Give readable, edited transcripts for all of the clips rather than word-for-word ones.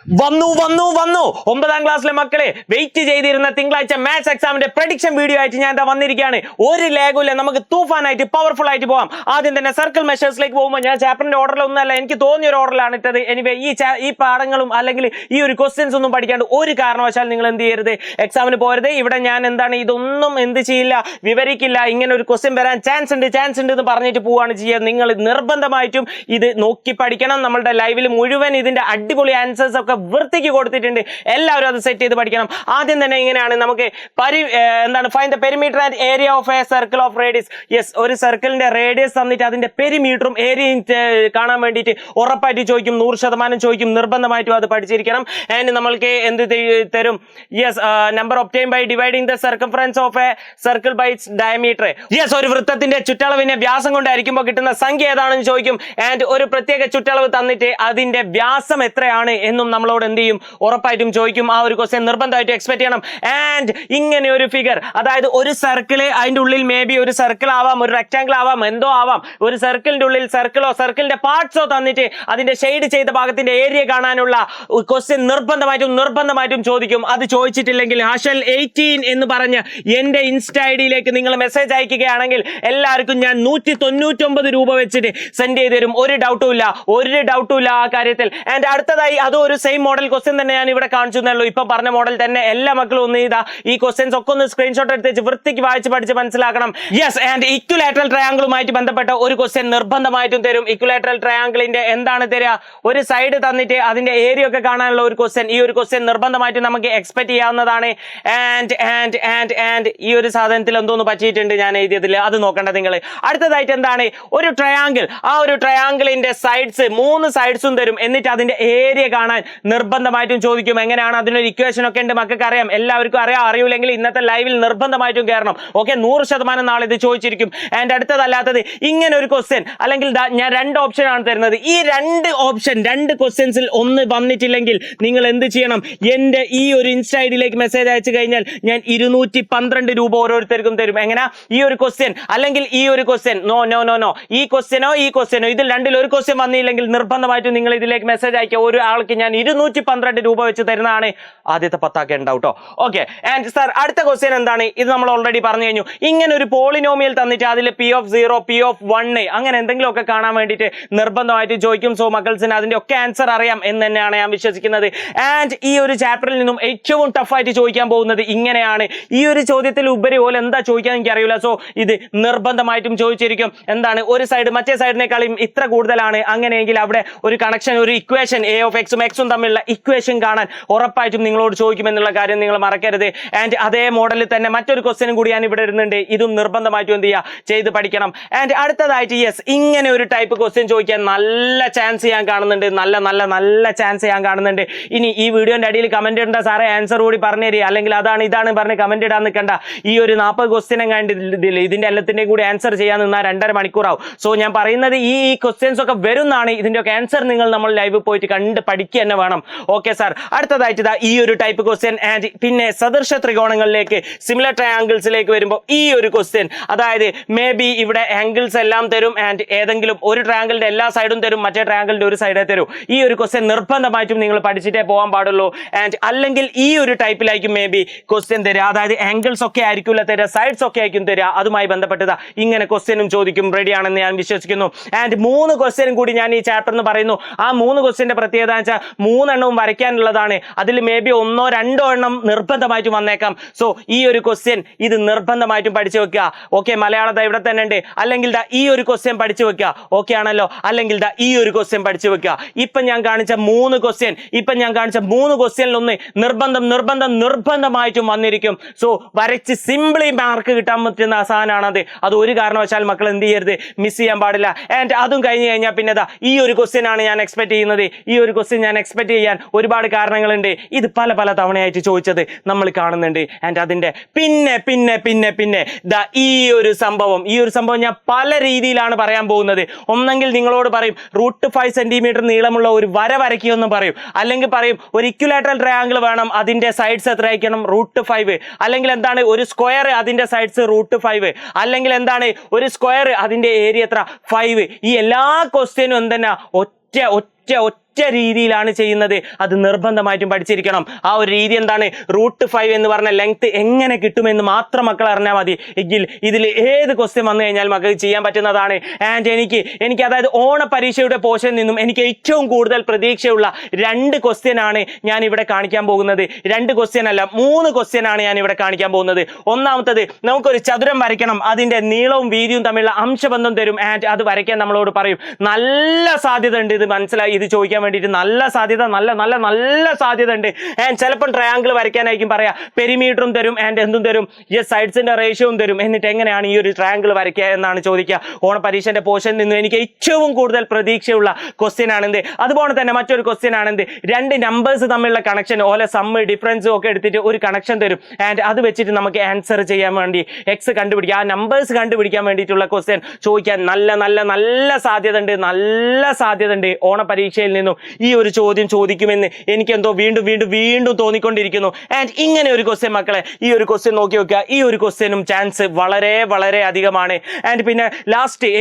വന്നു വന്നു വന്നു 9ാം ക്ലാസ്സിലെ മക്കളെ വെയിറ്റ് ചെയ്തിരുന്ന തിങ്കളാഴ്ച മാത്സ് എക്സാമിന്റെ പ്രഡിക്ഷൻ വീഡിയോ ആയിട്ട് ഞാൻ എന്താ വന്നിരിക്കുകയാണ്. ഒരു ലാഗുമില്ല, നമുക്ക് തൂഫാനായിട്ട് പവർഫുൾ ആയിട്ട് പോവാം. ആദ്യം തന്നെ സർക്കിൾ മെഷേഴ്സിലേക്ക് പോകുമ്പോൾ ഞാൻ ചാപ്റ്ററിന്റെ ഓർഡറിലൊന്നുമല്ല, എനിക്ക് തോന്നിയ ഒരു ഓർഡറിലാണ് ഇട്ടത്. എനിവേ ഈ പാഠങ്ങളും അല്ലെങ്കിൽ ഈ ഒരു ക്വസ്റ്റ്യൻസ് ഒന്നും പഠിക്കാണ്ട് ഒരു കാരണവശാൽ നിങ്ങൾ എന്ത് ചെയ്യരുത്, എക്സാമിന് പോകരുത്. ഇവിടെ ഞാൻ എന്താണ് ഇതൊന്നും എന്ത് ചെയ്യില്ല, വിവരിക്കില്ല. ഇങ്ങനെ ഒരു ക്വസ്റ്റ്യൻ വരാൻ ചാൻസ് ഉണ്ട് എന്ന് പറഞ്ഞിട്ട് പോവാണ് ചെയ്യുക. നിങ്ങൾ നിർബന്ധമായിട്ടും ഇത് നോക്കി പഠിക്കണം. നമ്മളുടെ ലൈവിൽ മുഴുവൻ ഇതിന്റെ അടിപൊളി ആൻസേഴ്സ് ഒക്കെ വൃത്തിക്ക് കൊടുത്തിട്ടുണ്ട്. എല്ലാവരും അത് സെറ്റ് ചെയ്ത് പഠിക്കണം. ആദ്യം തന്നെ ഇങ്ങനെയാണ് നമുക്ക് find the perimeter and area of a circle of radius. Yes, ഒരു സർക്കിളിന്റെ റേഡിയസ് തന്നിട്ട് അതിന്റെ പെരിമീറ്ററും ഏരിയയും കാണാൻ വേണ്ടിയിട്ട് ഉറപ്പായിട്ട് ചോദിക്കും, 100% ചോദിക്കും. നിർബന്ധമായിട്ടും അത് പഠിച്ചിരിക്കണം. ആൻഡ് നമ്മൾക്ക് എന്ത് തരും? Yes, number obtain by dividing the circumference of a circle by its diameter. Yes, ഒരു വൃത്തത്തിന്റെ ചുറ്റളവിനെ വ്യാസം കൊണ്ട് ഹരിക്കുമ്പോൾ കിട്ടുന്ന സംഖ്യ ഏതാണെന്ന് ചോദിക്കും. ആൻഡ് ഒരു പ്രത്യേക ചുറ്റളവ് തന്നിട്ട് അതിന്റെ വ്യാസം എത്രയാണ് എന്നും നമ്മളോട് എന്ത് ചെയ്യും, ഉറപ്പായിട്ടും ചോദിക്കും. ആ ഒരു ക്വസ്റ്റ്യൻ നിർബന്ധമായിട്ട് എക്സ്പെക്ട് ചെയ്യണം. ആൻഡ് ഇങ്ങനെ ഒരു ഫിഗർ, അതായത് ഒരു സർക്കിള്, അതിന്റെ ഉള്ളിൽ മേ ബി ഒരു സർക്കിൾ ആവാം, ഒരു റെക്ടാംഗിൾ ആവാം, എന്തോ ആവാം. ഒരു സർക്കിളിന്റെ ഉള്ളിൽ സർക്കിളോ സർക്കിളിന്റെ പാർട്സോ തന്നിട്ട് അതിന്റെ ഷെയ്ഡ് ചെയ്ത ഭാഗത്തിന്റെ ഏരിയ കാണാനുള്ള ക്വസ്റ്റ്യൻ നിർബന്ധമായിട്ടും ചോദിക്കും. അത് ചോദിച്ചിട്ടില്ലെങ്കിൽ ഹാഷൽ 18 എന്ന് പറഞ്ഞ് എന്റെ ഇൻസ്റ്റ ഐഡിയിലേക്ക് നിങ്ങൾ മെസ്സേജ് അയക്കുകയാണെങ്കിൽ എല്ലാവർക്കും ഞാൻ 199 രൂപ വെച്ചിട്ട് സെൻഡ് ചെയ്ത് തരും. ഒരു ഡൗട്ടും ഇല്ല ആ കാര്യത്തിൽ. ആൻഡ് അടുത്തതായി അതും ഒരു സെയിം മോഡൽ ക്വസ്റ്റ്യൻ തന്നെ ഞാൻ ഇവിടെ കാണിച്ചു തന്നുള്ളൂ. ഇപ്പൊ പറഞ്ഞ മോഡൽ തന്നെ. എല്ലാ മക്കളും ഒന്ന് ചെയ്താ ഈ ക്വസ്റ്റ്യൻസ് ഒക്കെ ഒന്ന് സ്ക്രീൻഷോട്ട് എടുത്ത് വൃത്തിക്ക് വായിച്ച് പഠിച്ച് മനസ്സിലാക്കണം. യെസ്, ആൻഡ് ഇക്വിലാറ്ററൽ ട്രയാങ്കിളുമായിട്ട് ബന്ധപ്പെട്ട ഒരു ക്വസ്റ്റ്യൻ നിർബന്ധമായിട്ടും തരും. ഇക്വിലാറ്ററൽ ട്രയാങ്കിളിന്റെ എന്താണ് തരിക? ഒരു സൈഡ് തന്നിട്ട് അതിന്റെ ഏരിയ ഒക്കെ കാണാനുള്ള ഒരു ക്വസ്റ്റ്യൻ. ഈ ഒരു ക്വസ്റ്റ്യൻ നിർബന്ധമായിട്ടും നമുക്ക് എക്സ്പെക്ട് ചെയ്യാവുന്നതാണ്. ആൻഡ് ഈ ഒരു സാധനത്തിൽ എന്തോന്ന് പറ്റിയിട്ടുണ്ട് ഞാൻ എഴുതിയതില്ല, അത് നോക്കണ്ട നിങ്ങൾ. അടുത്തതായിട്ട് എന്താണ്? ഒരു ട്രയാങ്കിൾ. ആ ഒരു ട്രയാങ്കിളിന്റെ സൈഡ്സ് 3 സൈഡ്സും തരും. എന്നിട്ട് അതിന്റെ ഏരിയ കാണാൻ നിർബന്ധമായിട്ടും ചോദിക്കും. എങ്ങനെയാണ്? അതിനൊരു ഇക്വേഷൻ ഒക്കെ ഉണ്ട്, മക്കൾക്ക് അറിയാം, എല്ലാവർക്കും അറിയൂലെങ്കിൽ ഇന്നത്തെ ലൈവിൽ നിർബന്ധമായിട്ടും കയറണം. ഓക്കെ, 100% നാളെ ഇത് ചോദിച്ചിരിക്കും. ആൻഡ് അടുത്തതല്ലാത്തത് ഇങ്ങനെ ഒരു ക്വസ്റ്റ്യൻ, അല്ലെങ്കിൽ ഞാൻ 2 ഓപ്ഷൻ ആണ് തരുന്നത്. ഈ 2 ക്വസ്റ്റ്യൻസിൽ ഒന്ന് വന്നിട്ടില്ലെങ്കിൽ നിങ്ങൾ എന്ത് ചെയ്യണം? എന്റെ ഈ ഒരു ഇൻസ്റ്റ ഐഡിയിലേക്ക് മെസ്സേജ് അയച്ചു കഴിഞ്ഞാൽ ഞാൻ 212 രൂപ ഓരോരുത്തർക്കും തരും. എങ്ങനെ? ഈ ഒരു ക്വസ്റ്റ്യൻ അല്ലെങ്കിൽ ഈ ഒരു ക്വസ്റ്റ്യൻ, നോ, ഈ ക്വസ്റ്റ്യനോ ഇതിൽ രണ്ടിൽ ഒരു ക്വസ്റ്റ്യൻ വന്നില്ലെങ്കിൽ നിർബന്ധമായിട്ടും നിങ്ങൾ ഇതിലേക്ക് മെസ്സേജ് അയക്കുക. ഒരു ആൾക്ക് ഞാൻ 212 രൂപ വെച്ച് തരുന്നതാണ്. ആദ്യത്തെ 10 ഉണ്ടാവും കേട്ടോ. ഓക്കെ, ആൻഡ് സാർ അടുത്ത ക്വസ്റ്റ്യൻ എന്താണ്? ഇത് നമ്മൾ ഓൾറെഡി പറഞ്ഞു കഴിഞ്ഞു. ഇങ്ങനെ ഒരു പോളിനോമിയൽ തന്നിട്ട് അതിൽ P(0), P(1) അങ്ങനെ എന്തെങ്കിലുമൊക്കെ കാണാൻ വേണ്ടിയിട്ട് നിർബന്ധമായിട്ട് ചോദിക്കും. സോ മക്കൾസിന് അതിന്റെ ഒക്കെ ആൻസർ അറിയാം എന്ന് തന്നെയാണ് ഞാൻ വിശ്വസിക്കുന്നത്. ആൻഡ് ഈ ഒരു ചാപ്റ്ററിൽ നിന്നും ഏറ്റവും ടഫായിട്ട് ചോദിക്കാൻ പോകുന്നത് ഇങ്ങനെയാണ്. ഈ ഒരു ചോദ്യത്തിൽ ഉപരി പോലെ എന്താ ചോദിക്കാൻ എനിക്ക് അറിയില്ല. സോ ഇത് നിർബന്ധമായിട്ടും ചോദിച്ചിരിക്കും. എന്താണ്? ഒരു സൈഡ് മറ്റേ സൈഡിനേക്കാളും ഇത്ര കൂടുതലാണ്, അങ്ങനെയെങ്കിൽ അവിടെ ഒരു കണക്ഷൻ, ഒരു ഇക്വേഷൻ, A(x)ഉം x ഉം തമ്മിലുള്ള ഇക്വേഷൻ കാണാൻ ഉറപ്പായിട്ടും നിങ്ങളോട് ചോദിക്കുമെന്നുള്ള കാര്യം നിങ്ങൾ മറക്കരുത്. ആൻഡ് അതേ മോഡലിൽ തന്നെ മറ്റൊരു ക്വസ്റ്റ്യനും കൂടി ഞാൻ ഇവിടെ ഇടുന്നുണ്ട്. ഇതും നിർബന്ധമായിട്ടും എന്ത് ചെയ്യുക, ചെയ്ത് പഠിക്കണം. ആൻഡ് അടുത്തതായിട്ട് യെസ്, ഇങ്ങനെ ഒരു ടൈപ്പ് ക്വസ്റ്റ്യൻ ചോദിക്കാൻ നല്ല ചാൻസ് ഞാൻ കാണുന്നുണ്ട്. നല്ല ചാൻസ് ഞാൻ കാണുന്നുണ്ട്. ഇനി ഈ വീഡിയോന്റെ അടിയിൽ കമന്റ് ഇടണ്ട സാറേ, ആൻസർ കൂടി പറഞ്ഞു തരിക, അല്ലെങ്കിൽ ഇതാണ് പറഞ്ഞ് കമന്റ് ഇടാൻ നിൽക്കണ്ട. ഈ ഒരു 40 ക്വസ്റ്റ്യനും കണ്ടില്ല, ഇതിന്റെ എല്ലാത്തിന്റെയും കൂടി ആൻസർ ചെയ്യാൻ നിന്നാൽ 2.5 മണിക്കൂറാവും. സോ ഞാൻ പറയുന്നത് ഈ ക്വസ്റ്റ്യൻസ് ഒക്കെ വരുന്നതാണ്. ഇതിന്റെ ഒക്കെ ആൻസർ നിങ്ങൾ നമ്മൾ ലൈവ് പോയിട്ട് കണ്ട് പഠിക്കുക തന്നെ വേണം. ഓക്കെ സാർ, അടുത്തതായിട്ട് ഈ ഒരു ടൈപ്പ് ക്വസ്റ്റ്യൻ. ആൻഡ് പിന്നെ സദൃശ ത്രികോണങ്ങളിലേക്ക്, സിമിലർ ട്രയാങ്കിൾസിലേക്ക് വരുമ്പോൾ ഈ ഒരു ക്വസ്റ്റ്യൻ, അതായത് മേ ബി ഇവിടെ ആംഗിൾസ് എല്ലാം തരും. ആൻഡ് ഏതെങ്കിലും ഒരു ട്രയാങ്കിളിന്റെ എല്ലാ സൈഡും തരും, മറ്റേ ട്രയാങ്കിളിന്റെ ഒരു സൈഡേ തരും. ഈ ഒരു ക്വസ്റ്റ്യൻ നിർബന്ധമായിട്ടും നിങ്ങൾ പഠിച്ചിട്ടേ പോകാൻ പാടുള്ളൂ. ആൻഡ് അല്ലെങ്കിൽ ഈ ഒരു ടൈപ്പിലായിരിക്കും മേ ബി ക്വസ്റ്റ്യൻ തരിക, അതായത് ആംഗിൾസ് ഒക്കെ ആയിരിക്കില്ല തരിക, സൈഡ്സ് ഒക്കെ ആയിരിക്കും തരിക. അതുമായി ബന്ധപ്പെട്ടതാ ഇങ്ങനെ ക്വസ്റ്റ്യനും ചോദിക്കും. റെഡി ആണെന്ന് ഞാൻ വിശ്വസിക്കുന്നു. ആൻഡ് 3 ക്വസ്റ്റ്യനും കൂടി ഞാൻ ഈ ചാപ്റ്ററിന് പറയുന്നു. ആ 3 ക്വസ്റ്റ്യന്റെ പ്രത്യേകത വെച്ചാൽ 3 എണ്ണവും വരയ്ക്കാനുള്ളതാണ്. അതിൽ മേ ബി 1-2 എണ്ണം നിർബന്ധമായിട്ടും വന്നേക്കാം. സോ ഈ ഒരു ക്വസ്റ്റ്യൻ ഇത് നിർബന്ധമായിട്ടും പഠിച്ചു വെക്കുക. ഓക്കെ, മലയാളത ഇവിടെ തന്നെ ഉണ്ട്. അല്ലെങ്കിൽ ഈ ഒരു ക്വസ്റ്റ്യൻ പഠിച്ചു വെക്കുക. ഓക്കെ ആണല്ലോ? അല്ലെങ്കിൽ ഈ ഒരു ക്വസ്റ്റ്യൻ പഠിച്ചു വെക്കുക. ഇപ്പൊ ഞാൻ കാണിച്ച 3 ക്വസ്റ്റ്യനിൽ ഒന്ന് നിർബന്ധമായിട്ടും വന്നിരിക്കും. സോ വരച്ച് സിംപിളി മാർക്ക് കിട്ടാൻ പറ്റുന്ന സാധനമാണത്. അത് ഒരു കാരണവശാൽ മക്കൾ എന്ത് ചെയ്യരുത്, മിസ് ചെയ്യാൻ പാടില്ല. ആൻഡ് അതും കഴിഞ്ഞ് കഴിഞ്ഞാൽ പിന്നെ ഈ ഒരു ക്വസ്റ്റ്യൻ ആണ് ഞാൻ എക്സ്പെക്ട് ചെയ്യുന്നത്. ഈ ഒരു ക്വസ്റ്റ്യൻ ഞാൻ എക്സ്പെക്ട് ചെയ്യാൻ ഒരുപാട് കാരണങ്ങളുണ്ട്. ഇത് പല തവണയായിട്ട് ചോദിച്ചത് നമ്മൾ കാണുന്നുണ്ട്. ആൻഡ് അതിന്റെ പിന്നെ ഈ ഒരു സംഭവം ഞാൻ പല രീതിയിലാണ് പറയാൻ പോകുന്നത്. ഒന്നെങ്കിൽ നിങ്ങളോട് പറയും √5 സെന്റിമീറ്റർ നീളമുള്ള ഒരു വര വരയ്ക്കുമെന്ന് പറയും, അല്ലെങ്കിൽ പറയും ഒരു ഇക്വിലാറ്ററൽ ട്രയാങ്കിൾ വേണം, അതിന്റെ സൈഡ്സ് എത്ര ആയിരിക്കണം, √5. അല്ലെങ്കിൽ എന്താണ്, ഒരു സ്ക്വയർ, അതിന്റെ സൈഡ്സ് √5. അല്ലെങ്കിൽ എന്താണ്, ഒരു സ്ക്വയർ, അതിന്റെ ഏരിയ എത്ര, 5. ഈ എല്ലാ ക്വസ്റ്റ്യനും എന്തെന്നാ ഒറ്റ ഒറ്റ രീതിയിലാണ് ചെയ്യുന്നത്. അത് നിർബന്ധമായിട്ടും പഠിച്ചിരിക്കണം. ആ ഒരു രീതി എന്താണ്? √5 എന്ന് പറഞ്ഞ ലെങ്ത് എങ്ങനെ കിട്ടുമെന്ന് മാത്രം മക്കൾ അറിഞ്ഞാൽ മതി. എങ്കിൽ ഇതിൽ ഏത് ക്വസ്റ്റ്യൻ വന്നു കഴിഞ്ഞാൽ മക്കൾക്ക് ചെയ്യാൻ പറ്റുന്നതാണ്. ആൻഡ് എനിക്ക് അതായത് ഓണ പരീക്ഷയുടെ പോർഷനിൽ നിന്നും എനിക്ക് ഏറ്റവും കൂടുതൽ പ്രതീക്ഷയുള്ള 2 ക്വസ്റ്റ്യൻ ആണ് ഞാൻ ഇവിടെ കാണിക്കാൻ പോകുന്നത്. 2 ക്വസ്റ്റ്യൻ അല്ല, 3 ക്വസ്റ്റ്യൻ ആണ് ഞാൻ ഇവിടെ കാണിക്കാൻ പോകുന്നത്. ഒന്നാമത്തത്, നമുക്കൊരു ചതുരം വരയ്ക്കണം, അതിന്റെ നീളവും വീതിയും തമ്മിലുള്ള അംശബന്ധം തരും. ആൻഡ് അത് വരയ്ക്കാൻ നമ്മളോട് പറയും. നല്ല സാധ്യത ഉണ്ട് ഇത് മനസ്സിലായി, ഇത് ചോദിക്കാൻ വേണ്ടിയിട്ട് നല്ല സാധ്യത, നല്ല സാധ്യത ഉണ്ട്. ആൻഡ് ചിലപ്പം ട്രയാങ്കിൾ വരയ്ക്കാനായിരിക്കും പറയാ, പെരിമീറ്ററും തരും ആൻഡ് എന്തും തരും, സൈഡ്സിന്റെ റേഷ്യോയും തരും. എന്നിട്ട് എങ്ങനെയാണ് ഈ ഒരു ട്രയാങ്കിൾ വരയ്ക്കുക എന്നാണ് ചോദിക്കുക. ഓണ പരീക്ഷന്റെ പോർഷനിൽ നിന്ന് എനിക്ക് ഏറ്റവും കൂടുതൽ പ്രതീക്ഷയുള്ള ക്വസ്റ്റ്യൻ ആണെന്ത്. അതുപോലെ തന്നെ മറ്റൊരു ക്വസ്റ്റ്യൻ ആണെന്ത്, 2 നമ്പേഴ്സ് തമ്മിലുള്ള കണക്ഷൻ, ഓലെ സമ്മ് ഡിഫറൻസും ഒക്കെ എടുത്തിട്ട് ഒരു കണക്ഷൻ തരും. ആൻഡ് അത് വെച്ചിട്ട് നമുക്ക് ആൻസർ ചെയ്യാൻ വേണ്ടി എക്സ് കണ്ടുപിടിക്കുക, ആ നമ്പേഴ്സ് കണ്ടുപിടിക്കാൻ വേണ്ടിയിട്ടുള്ള ക്വസ്റ്റ്യൻ ചോദിക്കാൻ നല്ല സാധ്യത ഉണ്ട്. ഓണ പരീക്ഷയിൽ നിന്നും ഈ ഒരു ചോദ്യം ചോദിക്കുമെന്ന് എനിക്കെന്തോ വീണ്ടും തോന്നിക്കൊണ്ടിരിക്കുന്നു. ആൻഡ് ഇങ്ങനെ ഒരു ക്വസ്റ്റ്യൻ മക്കളെ, ഈ ഒരു ക്വസ്റ്റ്യൻ നോക്കി വെക്കുക. ഈ ഒരു ക്വസ്റ്റ്യനും ചാൻസ് വളരെ അധികമാണ്. ആൻഡ് പിന്നെ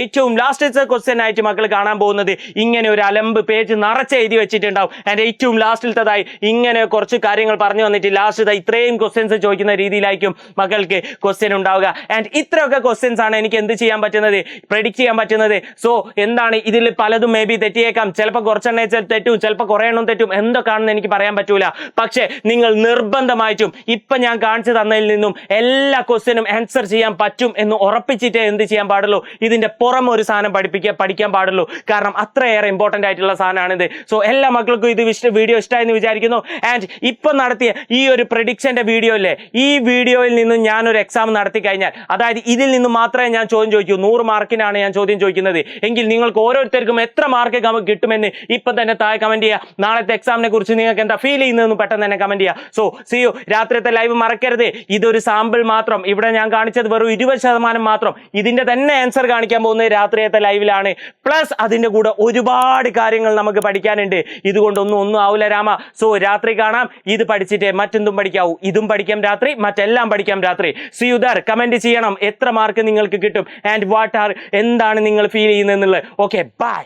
ഏറ്റവും ലാസ്റ്റ് ക്വസ്റ്റ്യൻ ആയിട്ട് മക്കൾ കാണാൻ പോകുന്നത് ഇങ്ങനെ ഒരു അലമ്പ് പേജ് നിറച്ച് എഴുതി വെച്ചിട്ടുണ്ടാവും. ആൻഡ് ഏറ്റവും ലാസ്റ്റിലത്തതായി ഇങ്ങനെ കുറച്ച് കാര്യങ്ങൾ പറഞ്ഞു വന്നിട്ട് ലാസ്റ്റ് ഇത്രയും ക്വസ്റ്റ്യൻസ് ചോദിക്കുന്ന രീതിയിലായിരിക്കും മക്കൾക്ക് ക്വസ്റ്റ്യൻ ഉണ്ടാവുക. ആൻഡ് ഇത്രയൊക്കെ ക്വസ്റ്റ്യൻസ് ആണ് എനിക്ക് എന്ത് ചെയ്യാൻ പറ്റുന്നത്, പ്രെഡിക്റ്റ് ചെയ്യാൻ പറ്റുന്നത്. സോ എന്താണ്, ഇതിൽ പലതും മേ ബി തെറ്റിയേക്കാം, ചിലപ്പോൾ കുറച്ചെണ്ണേ തെറ്റും, ചിലപ്പോൾ കുറേ എണ്ണം തെറ്റും, എന്തൊക്കെയാണെന്ന് എനിക്ക് പറയാൻ പറ്റൂല. പക്ഷേ നിങ്ങൾ നിർബന്ധമായിട്ടും ഇപ്പം ഞാൻ കാണിച്ചു തന്നതിൽ നിന്നും എല്ലാ ക്വസ്റ്റ്യനും ആൻസർ ചെയ്യാൻ പറ്റും എന്ന് ഉറപ്പിച്ചിട്ടേ എന്ത് ചെയ്യാൻ പാടുള്ളൂ, ഇതിന്റെ പുറം ഒരു സാധനം പഠിക്കാൻ പാടുള്ളൂ. കാരണം അത്രയേറെ ഇമ്പോർട്ടന്റ് ആയിട്ടുള്ള സാധനമാണിത്. സോ എല്ലാ മക്കൾക്കും ഇത് വീഡിയോ ഇഷ്ടമായെന്ന് വിചാരിക്കുന്നു. ആൻഡ് ഇപ്പൊ നടത്തിയ ഈ ഒരു പ്രഡിക്ഷന്റെ വീഡിയോ അല്ലേ, ഈ വീഡിയോയിൽ നിന്നും ഞാനൊരു എക്സാം നടത്തി കഴിഞ്ഞാൽ, അതായത് ഇതിൽ നിന്ന് മാത്രമേ ഞാൻ ചോദ്യം ചോദിക്കൂ, 100 മാർക്കിനാണ് ഞാൻ ചോദ്യം ചോദിക്കുന്നത് എങ്കിൽ നിങ്ങൾക്ക് ഓരോരുത്തർക്കും എത്ര മാർക്ക് കിട്ടുമെന്ന് ഇപ്പൊ തന്നെ താഴെ കമന്റ് ചെയ്യുക. നാളത്തെ എക്സാമിനെ കുറിച്ച് നിങ്ങൾക്ക് എന്താ ഫീൽ ചെയ്യുന്നതെന്ന് പെട്ടെന്ന് തന്നെ കമന്റ് ചെയ്യുക. So see you. രാത്രിയത്തെ ലൈവ് മറക്കരുത്. ഇതൊരു സാമ്പിൾ മാത്രം, ഇവിടെ ഞാൻ കാണിച്ചത് വെറും 20% മാത്രം. ഇതിന്റെ തന്നെ ആൻസർ കാണിക്കാൻ പോകുന്നത് രാത്രിയത്തെ ലൈവിലാണ്. പ്ലസ് അതിന്റെ കൂടെ ഒരുപാട് കാര്യങ്ങൾ നമുക്ക് പഠിക്കാനുണ്ട്. ഇതുകൊണ്ടൊന്നും ആവില്ല രാമ. സോ രാത്രി കാണാം. ഇത് പഠിച്ചിട്ടേ മറ്റെന്തും പഠിക്കാവൂ. ഇതും പഠിക്കാം രാത്രി, മറ്റെല്ലാം പഠിക്കാം രാത്രി. See you there. കമന്റ് ചെയ്യണം എത്ര മാർക്ക് നിങ്ങൾക്ക് കിട്ടും ആൻഡ് എന്താണ് നിങ്ങൾ ഫീൽ ചെയ്യുന്നത് എന്നുള്ളത്. Okay, by.